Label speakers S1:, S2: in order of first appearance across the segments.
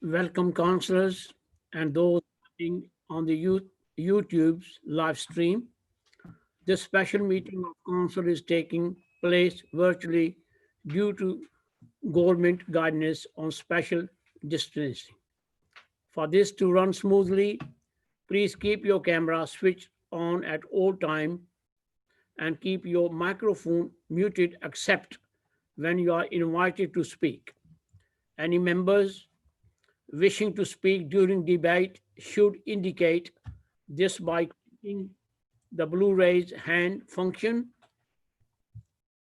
S1: Welcome, councillors and those watching on the YouTube's live stream. This special meeting of council is taking place virtually due to government guidance on special distancing. For this to run smoothly, please keep your camera switched on at all times and keep your microphone muted except when you are invited to speak. Any members wishing to speak during debate should indicate this by clicking the blue raise hand function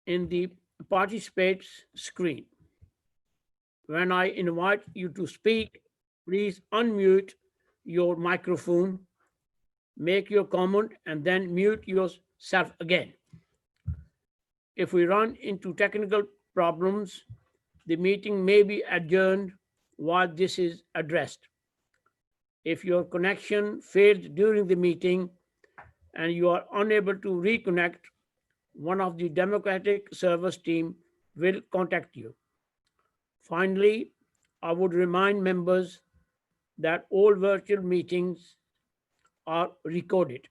S1: in the participants screen. When I invite you to speak, please unmute your microphone, make your comment, and then mute yourself again. If we run into technical problems, the meeting may be adjourned while this is addressed. If your connection fails during the meeting and you are unable to reconnect, one of the Democratic Service team will contact you. Finally, I would remind members that all virtual meetings are recorded.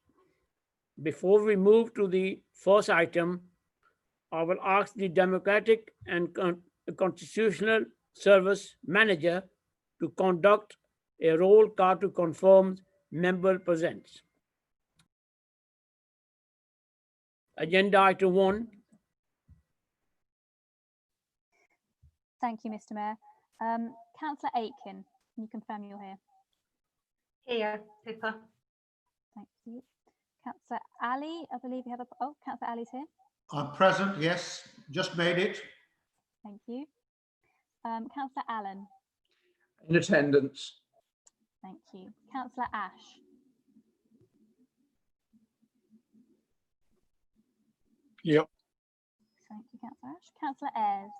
S1: Before we move to the first item, I will ask the Democratic and Constitutional Service Manager to conduct a roll call to confirm member presence. Agenda item 1.
S2: Thank you, Mr. Mayor. Councillor Aitken, can you confirm you're here?
S3: Here, Pippa.
S2: Thank you. Councillor Ali, I believe you have a... Oh, Councillor Ali's here.
S4: I'm present, yes. Just made it.
S2: Thank you. Councillor Allen.
S5: In attendance.
S2: Thank you. Councillor Ash.
S5: Yep.
S2: Thank you, Councillor Ash. Councillor Ayres.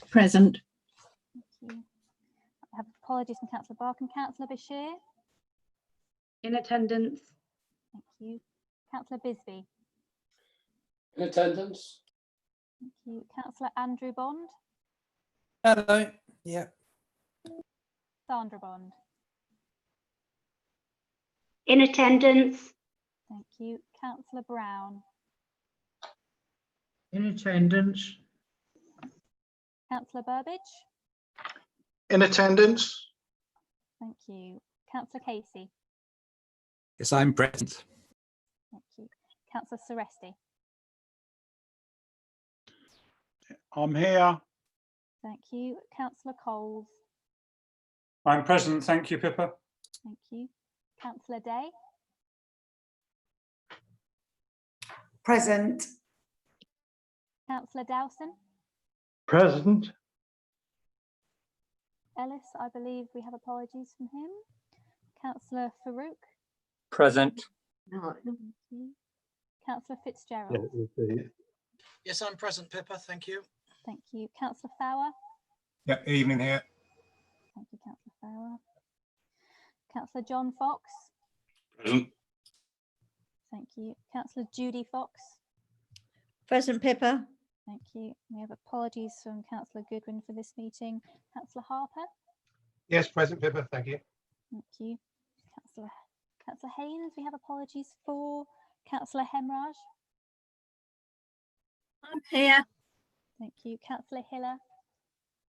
S3: Present.
S2: Thank you. I have apologies from Councillor Barkham. Councillor Bashir.
S3: In attendance.
S2: Thank you. Councillor Bisbee.
S5: In attendance.
S2: Thank you. Councillor Andrew Bond.
S6: Hello. Yeah.
S2: Sandra Bond.
S3: In attendance.
S2: Thank you. Councillor Brown.
S7: In attendance.
S2: Councillor Burbage.
S4: In attendance.
S2: Thank you. Councillor Casey.
S6: Yes, I'm present.
S2: Thank you. Councillor Seresti.
S5: I'm here.
S2: Thank you. Councillor Coles.
S5: I'm present. Thank you, Pippa.
S2: Thank you. Councillor Day.
S8: Present.
S2: Councillor Dowson.
S5: Present.
S2: Ellis, I believe we have apologies from him. Councillor Farouk.
S5: Present.
S8: No.
S2: Thank you. Councillor Fitzgerald.
S9: Yes, I'm present, Pippa. Thank you.
S2: Thank you. Councillor Fowler.
S4: Yeah, evening here.
S2: Thank you, Councillor Fowler. Councillor John Fox.
S5: Present.
S2: Thank you. Councillor Judy Fox.
S8: Present, Pippa.
S2: Thank you. We have apologies from Councillor Goodwin for this meeting. Councillor Harper.
S4: Yes, present, Pippa. Thank you.
S2: Thank you. Councillor Haynes, we have apologies for. Councillor Hemraj.
S3: I'm here.
S2: Thank you. Councillor Hiller.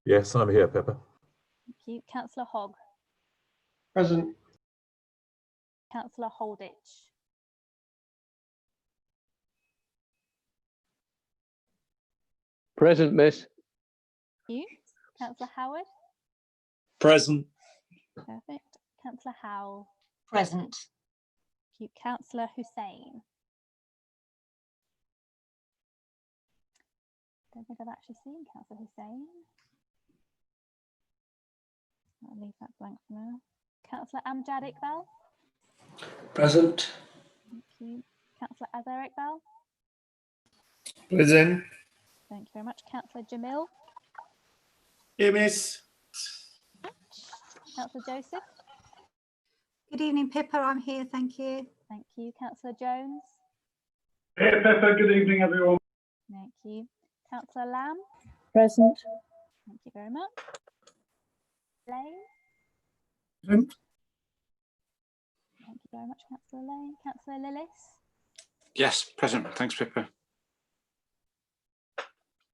S10: Yes, I'm here, Pippa.
S2: Thank you. Councillor Hogg.
S4: Present.
S2: Councillor Holditch.
S10: Present, miss.
S2: Thank you. Councillor Howard.
S5: Present.
S2: Perfect. Councillor Howell.
S3: Present.
S2: Thank you. Councillor Hussain. Don't think I've actually seen Councillor Hussain. I'll leave that blank for now. Councillor Amjad Iqbal.
S1: Present.
S2: Thank you. Councillor Azhar Iqbal.
S5: Present.
S2: Thank you very much. Councillor Jamil.
S5: Here, miss.
S2: Councillor Joseph.
S8: Good evening, Pippa. I'm here. Thank you.
S2: Thank you. Councillor Jones.
S5: Here, Pippa. Good evening, everyone.
S2: Thank you. Councillor Lamb.
S1: Present.
S2: Thank you very much. Lane.
S1: Present.
S2: Thank you very much, Councillor Lane. Councillor Lillis.
S5: Yes, present. Thanks, Pippa.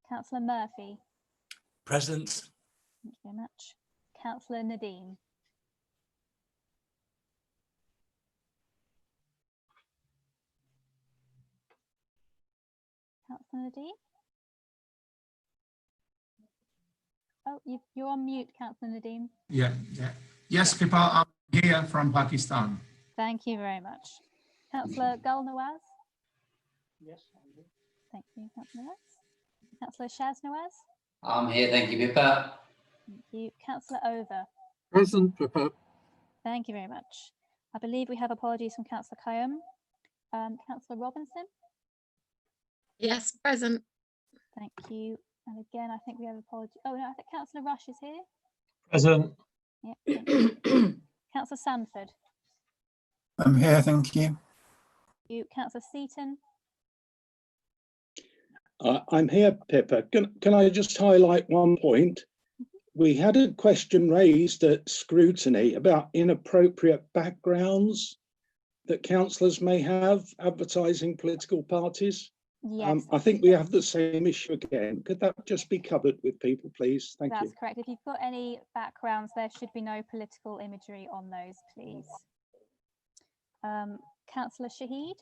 S2: Councillor Murphy.
S6: Present.
S2: Thank you very much. Councillor Nadine. Councillor Nadine. Oh, you're on mute, Councillor Nadine.
S7: Yeah. Yes, Pippa, I'm here from Pakistan.
S2: Thank you very much. Councillor Gul Nawaz.
S1: Yes.
S2: Thank you, Councillor Nawaz. Councillor Shaz Nawaz.
S11: I'm here, thank you, Pippa.
S2: Thank you. Councillor Over.
S6: Present, Pippa.
S2: Thank you very much. I believe we have apologies from Councillor Kayum. Councillor Robinson.
S3: Yes, present.
S2: Thank you. And again, I think we have apologies. Oh, no, I think Councillor Rush is here.
S4: Present.
S2: Yep. Thank you. Councillor Sanford.
S7: I'm here, thank you.
S2: Thank you. Councillor Seaton.
S12: I'm here, Pippa. Can I just highlight one point? We had a question raised at scrutiny about inappropriate backgrounds that councillors may have advertising political parties.
S2: Yes.
S12: I think we have the same issue again. Could that just be covered with people, please? Thank you.
S2: That's correct. If you've got any backgrounds, there should be no political imagery on those, please. Councillor Shahid.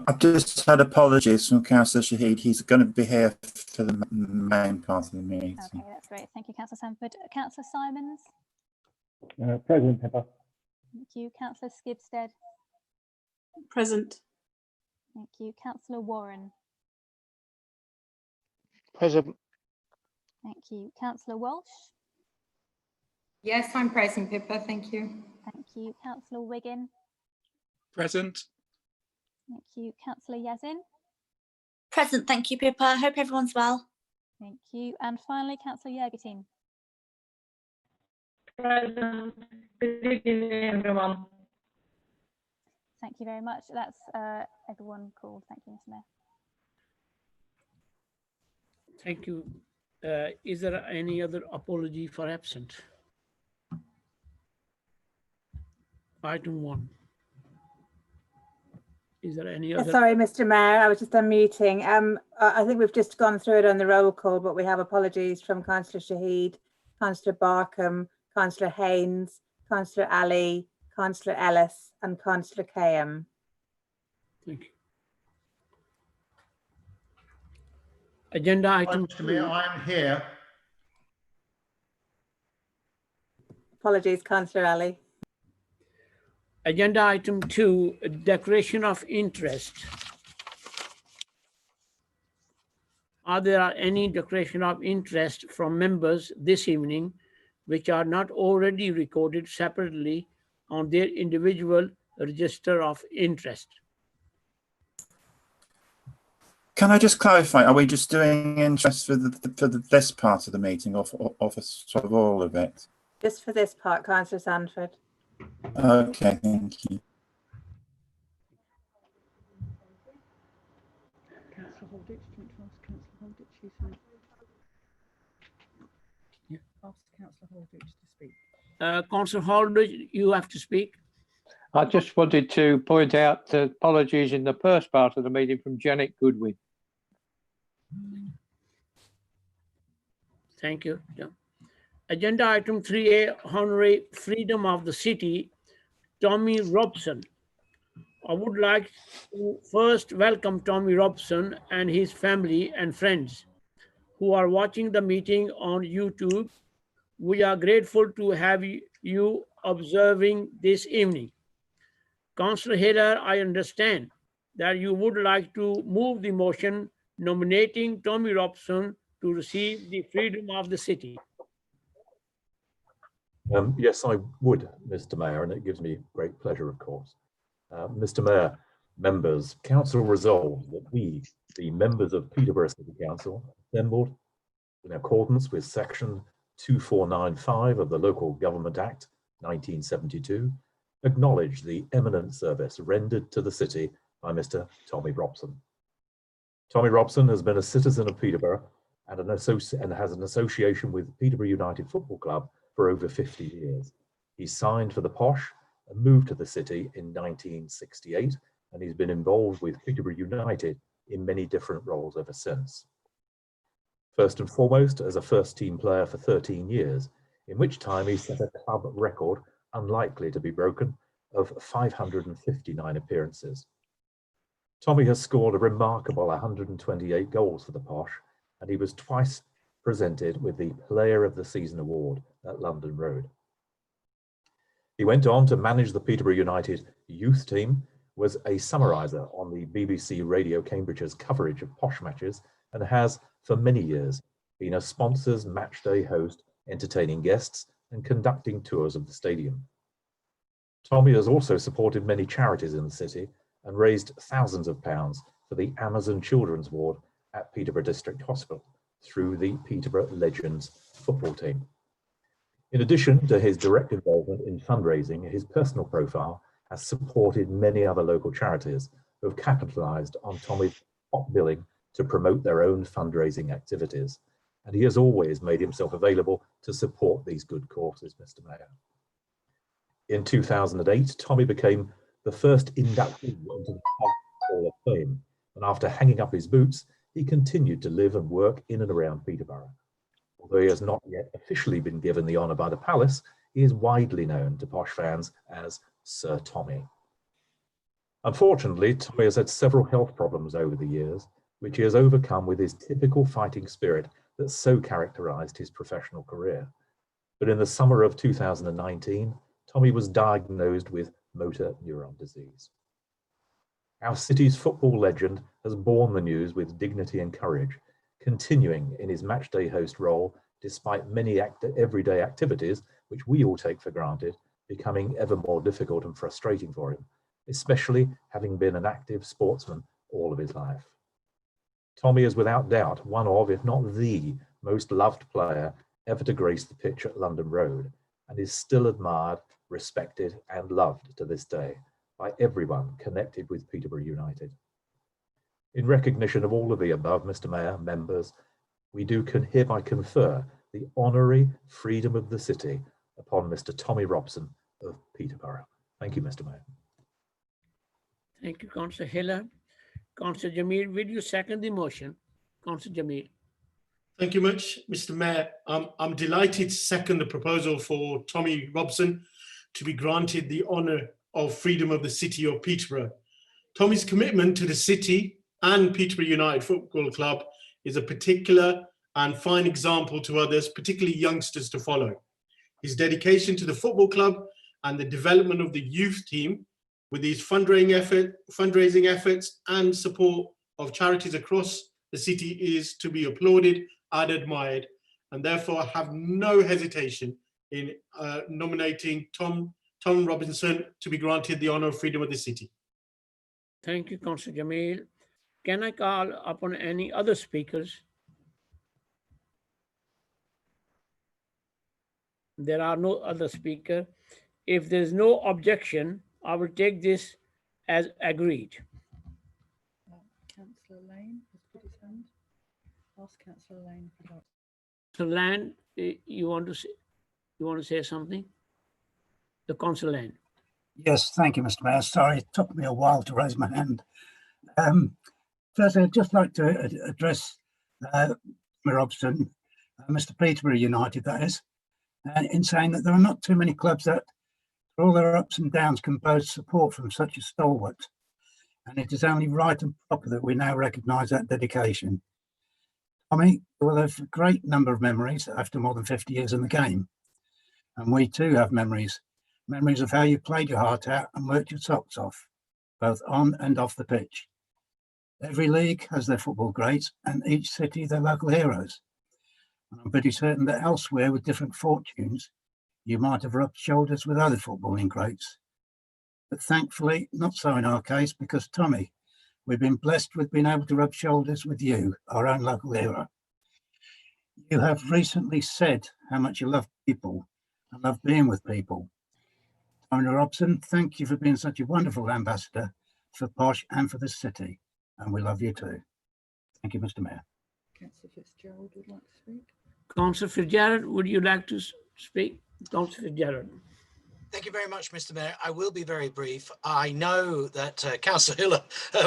S7: I've just had apologies from Councillor Shahid. He's going to be here for the main part of the meeting.
S2: Okay, that's great. Thank you, Councillor Sanford. Councillor Simons.
S4: Present, Pippa.
S2: Thank you. Councillor Skibstead.
S3: Present.
S2: Thank you. Councillor Warren.
S4: Present.
S2: Thank you. Councillor Walsh.
S3: Yes, I'm present, Pippa, thank you.
S2: Thank you. Councillor Wiggin.
S5: Present.
S2: Thank you. Councillor Yazin.
S3: Present, thank you, Pippa. Hope everyone's well.
S2: Thank you. And finally, Councillor Yergetin.
S3: Present. Good evening, everyone.
S2: Thank you very much. That's everyone called. Thank you, Mr. Mayor.
S1: Thank you. Is there any other apology for absent? Item 1. Is there any other?
S8: Sorry, Mr. Mayor, I was just unmuting. I think we've just gone through it on the roll call, but we have apologies from Councillor Shahid, Councillor Barkham, Councillor Haynes, Councillor Ali, Councillor Ellis, and Councillor Kayum.
S1: Thank you. Agenda item.
S4: Mr. Mayor, I am here.
S8: Apologies, Councillor Ali.
S1: Agenda item 2, declaration of interest. Are there any declaration of interest from members this evening which are not already recorded separately on their individual register of interest?
S7: Can I just clarify, are we just doing interest for this part of the meeting or for sort of all of it?
S8: Just for this part, Councillor Sanford.
S7: Okay, thank you.
S1: Councillor Holditch, do you want to ask Councillor Holditch?
S6: Ask Councillor Holditch to speak.
S1: Councillor Holditch, you have to speak.
S13: I just wanted to point out apologies in the first part of the meeting from Janet Goodwin.
S1: Thank you. Yeah. Agenda item 3A, Honorary Freedom of the City, Tommy Robson. I would like to first welcome Tommy Robson and his family and friends who are watching the meeting on YouTube. We are grateful to have you observing this evening. Councillor Hiller, I understand that you would like to move the motion nominating Tommy Robson to receive the freedom of the city.
S10: Yes, I would, Mr. Mayor, and it gives me great pleasure, of course. Mr. Mayor, members, Council resolved that we, the members of Peterborough City Council, assembled in accordance with Section 2495 of the Local Government Act 1972, acknowledge the eminent service rendered to the city by Mr. Tommy Robson. Tommy Robson has been a citizen of Peterborough and has an association with Peterborough United Football Club for over 50 years. He signed for the Posh and moved to the city in 1968, and he's been involved with Peterborough United in many different roles ever since. First and foremost, as a first-team player for 13 years, in which time he set a club record unlikely to be broken of 559 appearances. Tommy has scored a remarkable 128 goals for the Posh, and he was twice presented with the Player of the Season award at London Road. He went on to manage the Peterborough United youth team, was a summariser on the BBC Radio Cambridge's coverage of Posh matches, and has, for many years, been a sponsor's matchday host, entertaining guests and conducting tours of the stadium. Tommy has also supported many charities in the city and raised thousands of pounds for the Amazon Children's Ward at Peterborough District Hospital through the Peterborough Legends football team. In addition to his direct involvement in fundraising, his personal profile has supported many other local charities who have capitalised on Tommy's top billing to promote their own fundraising activities, and he has always made himself available to support these good causes, Mr. Mayor. In 2008, Tommy became the first inductee into the Hall of Fame, and after hanging up his boots, he continued to live and work in and around Peterborough. Although he has not yet officially been given the honour by the Palace, he is widely known to Posh fans as Sir Tommy. Unfortunately, Tommy has had several health problems over the years, which he has overcome with his typical fighting spirit that so characterised his professional career. But in the summer of 2019, Tommy was diagnosed with motor neuron disease. Our city's football legend has borne the news with dignity and courage, continuing in his matchday host role despite many everyday activities, which we all take for granted, becoming ever more difficult and frustrating for him, especially having been an active sportsman all of his life. Tommy is without doubt one of, if not the most loved player ever to grace the pitch at London Road, and is still admired, respected and loved to this day by everyone connected with Peterborough United. In recognition of all of the above, Mr. Mayor, members, we do hereby confer the honorary freedom of the city upon Mr. Tommy Robson of Peterborough. Thank you, Mr. Mayor.
S1: Thank you, Councillor Hiller. Councillor Jamil, will you second the motion? Councillor Jamil.
S14: Thank you much, Mr. Mayor. I'm delighted to second the proposal for Tommy Robson to be granted the honour of freedom of the city of Peterborough. Tommy's commitment to the city and Peterborough United Football Club is a particular and fine example to others, particularly youngsters, to follow. His dedication to the football club and the development of the youth team with these fundraising efforts and support of charities across the city is to be applauded and admired, and therefore have no hesitation in nominating Tom Robinson to be granted the honour of freedom of the city.
S1: Thank you, Councillor Jamil. Can I call upon any other speakers? There are no other speakers. If there is no objection, I will take this as agreed.
S6: Councillor Lane has put his hand. Ask Councillor Lane if you'd like.
S1: So, Land, you want to say something? The Councillor Lane.
S15: Yes, thank you, Mr. Mayor. Sorry, it took me a while to raise my hand. First, I'd just like to address Robson, Mr. Peterborough United, that is, in saying that there are not too many clubs that, for all their ups and downs, can boast support from such a stalwart. And it is only right and proper that we now recognise that dedication. Tommy will have a great number of memories after more than 50 years in the game. And we too have memories of how you played your heart out and worked your socks off, both on and off the pitch. Every league has their football greats and each city their local heroes. And I'm pretty certain that elsewhere with different fortunes, you might have rubbed shoulders with other footballing greats. But thankfully, not so in our case, because Tommy, we've been blessed with being able to rub shoulders with you, our own local hero. You have recently said how much you love people and love being with people. Tommy Robson, thank you for being such a wonderful ambassador for Posh and for this city. And we love you too. Thank you, Mr. Mayor.
S6: Councillor Fitzgerald would like to speak.
S1: Councillor Fitzgerald, would you like to speak? Councillor Fitzgerald.
S9: Thank you very much, Mr. Mayor. I will be very brief. I know that Councillor Hiller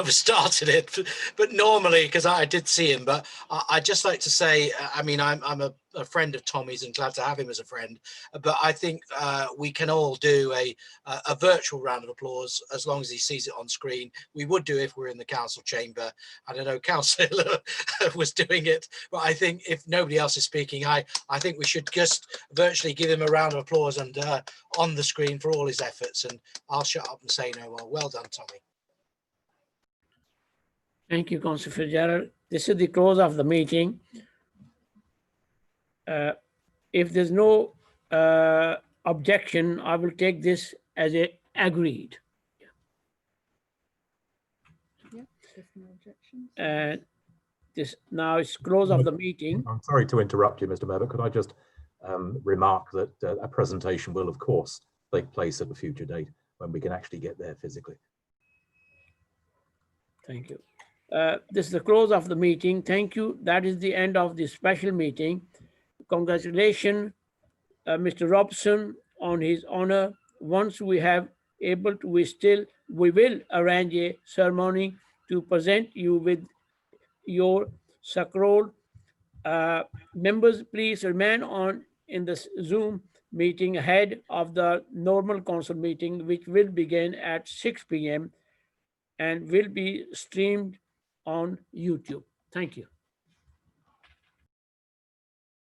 S9: started it, but normally, because I did see him, but I'd just like to say, I mean, I'm a friend of Tommy's and glad to have him as a friend, but I think we can all do a virtual round of applause as long as he sees it on screen. We would do if we're in the council chamber. I don't know, Councillor Hiller was doing it, but I think if nobody else is speaking, I think we should just virtually give him a round of applause and on the screen for all his efforts, and I'll shut up and say no more. Well done, Tommy.
S1: Thank you, Councillor Fitzgerald. This is the close of the meeting. If there's no objection, I will take this as a agreed.
S6: Yeah, there's no objections.
S1: And this now is close of the meeting.
S10: I'm sorry to interrupt you, Mr. Mayor, but could I just remark that a presentation will, of course, take place at a future date when we can actually get there physically.
S1: Thank you. This is the close of the meeting. Thank you. That is the end of the special meeting. Congratulations, Mr. Robson, on his honor. Once we have able to, we will arrange a ceremony to present you with your scroll. Members, please remain on in the Zoom meeting ahead of the normal council meeting, which will begin at 6 p.m. and will be streamed on YouTube. Thank you.